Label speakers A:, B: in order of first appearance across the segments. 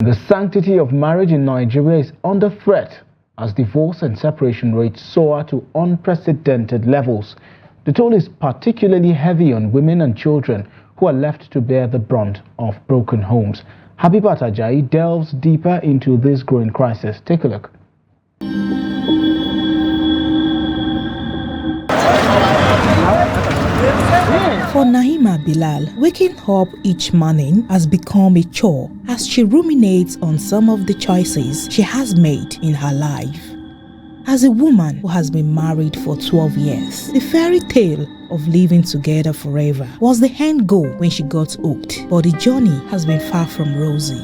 A: The sanctity of marriage in Nigeria is under threat as divorce and separation rates soar to unprecedented levels. The toll is particularly heavy on women and children who are left to bear the brunt of broken homes. Habeebat Ajayi delves deeper into this growing crisis. Take a look.
B: For Naimot Billah, waking up each morning has become a chore as she ruminates on some of the choices she has made in her life. As a woman who has been married for 12 years, the fairy tale of living together forever was the end goal when she got hooked, but the journey has been far from rosy.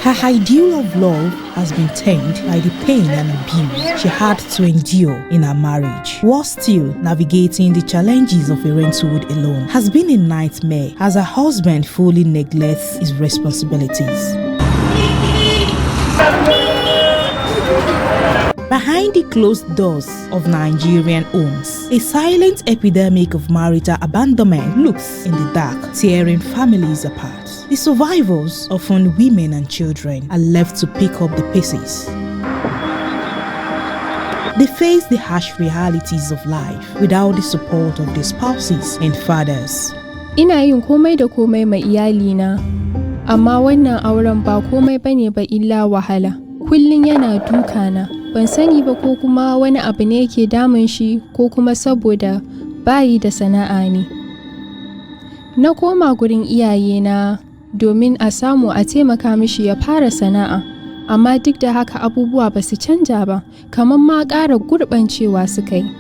B: Her ideal of love has been tainted by the pain and abuse she had to endure in her marriage. While still navigating the challenges of parenthood alone has been a nightmare as her husband fully neglects his responsibilities. Behind the closed doors of Nigerian homes, a silent epidemic of marital abandonment looks in the dark, tearing families apart. The survivors, often women and children, are left to pick up the pieces. They face the harsh realities of life without the support of their spouses and fathers.
C: Ina yin komai da komai ma iyalina, amma wannan auren ba komai bane ba illa wahala. Kullum yana dukana, ban sani ba ko kuma wani abu ne yake damun shi ko kuma saboda bayi da sana'a ne. Na koma gurin iyayena domin a samu a taimaka mishi ya fara sana'a, amma duk da haka abubuwa ba su canja ba, kamar ma ƙara gurɓancewa suka yi.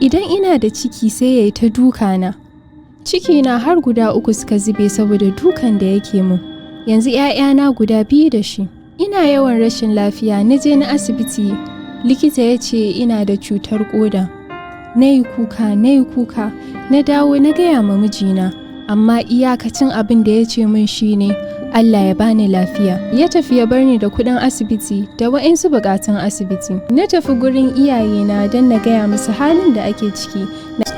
C: Idan ina da ciki sai ya yi ta dukana. Cikina har guda 3 suka zube saboda dukan da yake mun. Yanzu 'ya'yana guda 2 da shi. Ina yawan rashin lafiya, na je na asibiti, likita ya ce ina da cutar ƙoda. Na yi kuka, na dawo na gaya ma mijina, amma iyakacin abin da ya ce min shine Allah ya bani lafiya. Ya tafi ya bar ni da kuɗin asibiti da waɗansu buƙatun asibiti. Na tafi gurin iyayena don na gaya musu halin da ake ciki.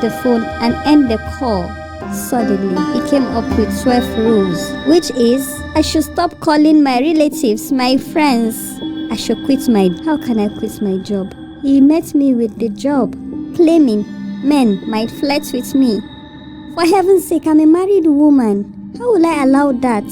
D: The phone and end the call. Suddenly, he came up with 12 rules, which is, I should stop calling my relatives, my friends. I should quit How can I quit my job? He met me with the job, claiming men might flirt with me. For heaven's sake, I'm a married woman. How will I allow that?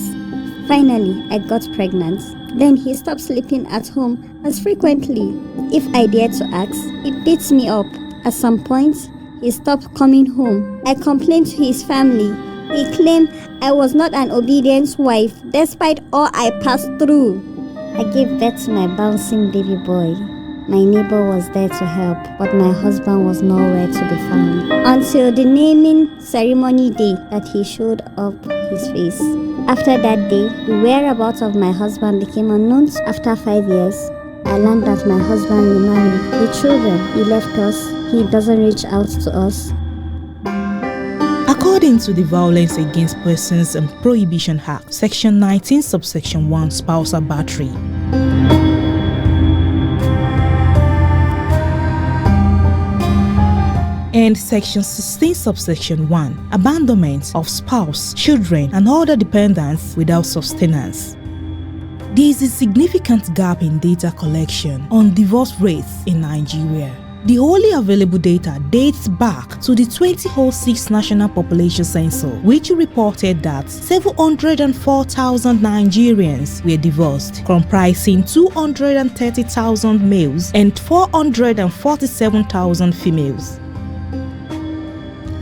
D: Finally, I got pregnant. Then he stopped sleeping at home as frequently. If I dare to ask, he beats me up. At some point, he stopped coming home. I complained to his family. He claimed I was not an obedient wife, despite all I passed through. I gave birth to my bouncing baby boy. My neighbor was there to help, but my husband was nowhere to be found. Until the naming ceremony day that he showed up his face. After that day, the whereabouts of my husband became unknown. After 5 years, I learned that my husband remarried. The children, he left us. He doesn't reach out to us.
B: According to the Violence Against Persons and Prohibition Act, Section 19, Subsection 1, spousal battery. And Section 16, Subsection 1, abandonment of spouse, children, and other dependents without sustenance. There is a significant gap in data collection on divorce rates in Nigeria. The only available data dates back to the 2006 National Population Census, which reported that 704,000 Nigerians were divorced, comprising 230,000 males and 447,000 females.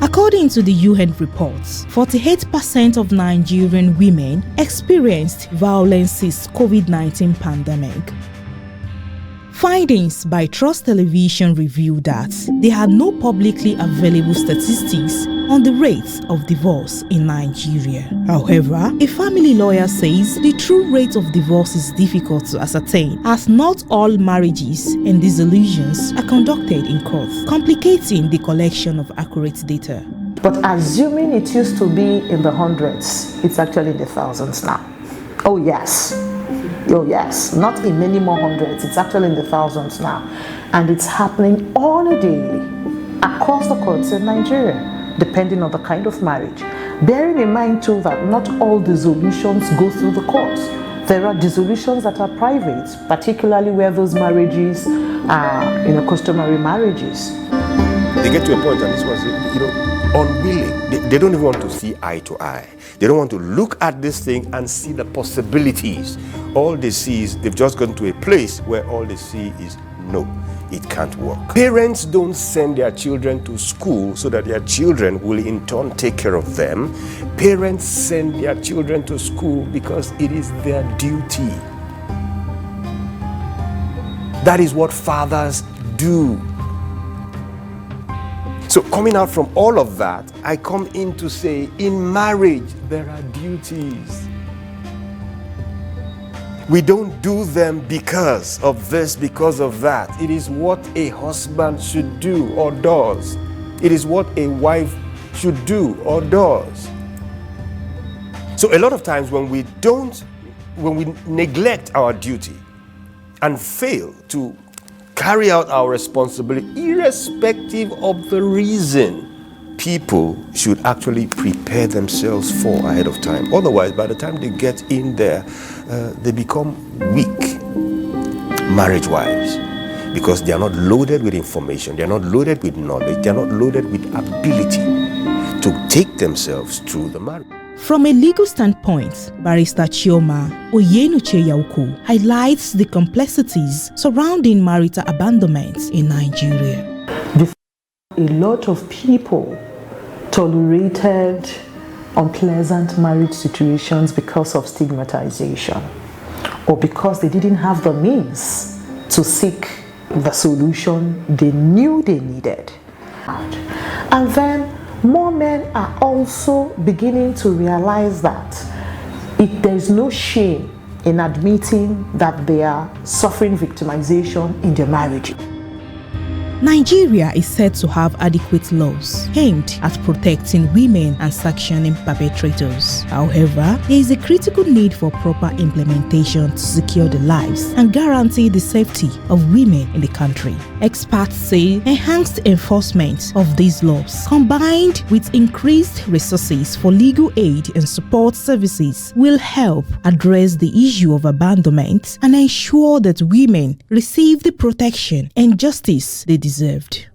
B: According to the UN reports, 48% of Nigerian women experienced violence since COVID-19 pandemic. Findings by Trust Television revealed that there are no publicly available statistics on the rates of divorce in Nigeria. However, a family lawyer says the true rate of divorce is difficult to ascertain, as not all marriages and dissolutions are conducted in court, complicating the collection of accurate data.
E: But assuming it used to be in the hundreds, it's actually in the thousands now. Oh yes, not in many more hundreds, it's actually in the thousands now. And it's happening on a daily across the courts in Nigeria, depending on the kind of marriage Bearing in mind too that not all dissolutions go through the courts. There are dissolutions that are private, particularly where those marriages are, customary marriages.
F: They get to a point, and this was, unwilling. They don't even want to see eye to eye. They don't want to look at this thing and see the possibilities. All they see is they've just gone to a place where all they see is no, it can't work. Parents don't send their children to school so that their children will in turn take care of them. Parents send their children to school because it is their duty. That is what fathers do. So coming out from all of that, I come in to say, in marriage, there are duties. We don't do them because of this, because of that. It is what a husband should do or does. It is what a wife should do or does. So a lot of times when we neglect our duty and fail to carry out our responsibility, irrespective of the reason, people should actually prepare themselves for ahead of time. Otherwise, by the time they get in there, they become weak marriage-wise, because they are not loaded with information, they are not loaded with knowledge, they are not loaded with ability to take themselves through the marriage.
B: From a legal standpoint, Barrister Chioma Oyenuche-Yauko highlights the complexities surrounding marital abandonment in Nigeria.
E: A lot of people tolerated unpleasant marriage situations because of stigmatization, or because they didn't have the means to seek the solution they knew they needed. And then more men are also beginning to realize that there's no shame in admitting that they are suffering victimization in their marriage.
B: Nigeria is said to have adequate laws aimed at protecting women and sanctioning perpetrators. However, there is a critical need for proper implementation to secure the lives and guarantee the safety of women in the country. Experts say enhanced enforcement of these laws, combined with increased resources for legal aid and support services, will help address the issue of abandonment and ensure that women receive the protection and justice they deserved.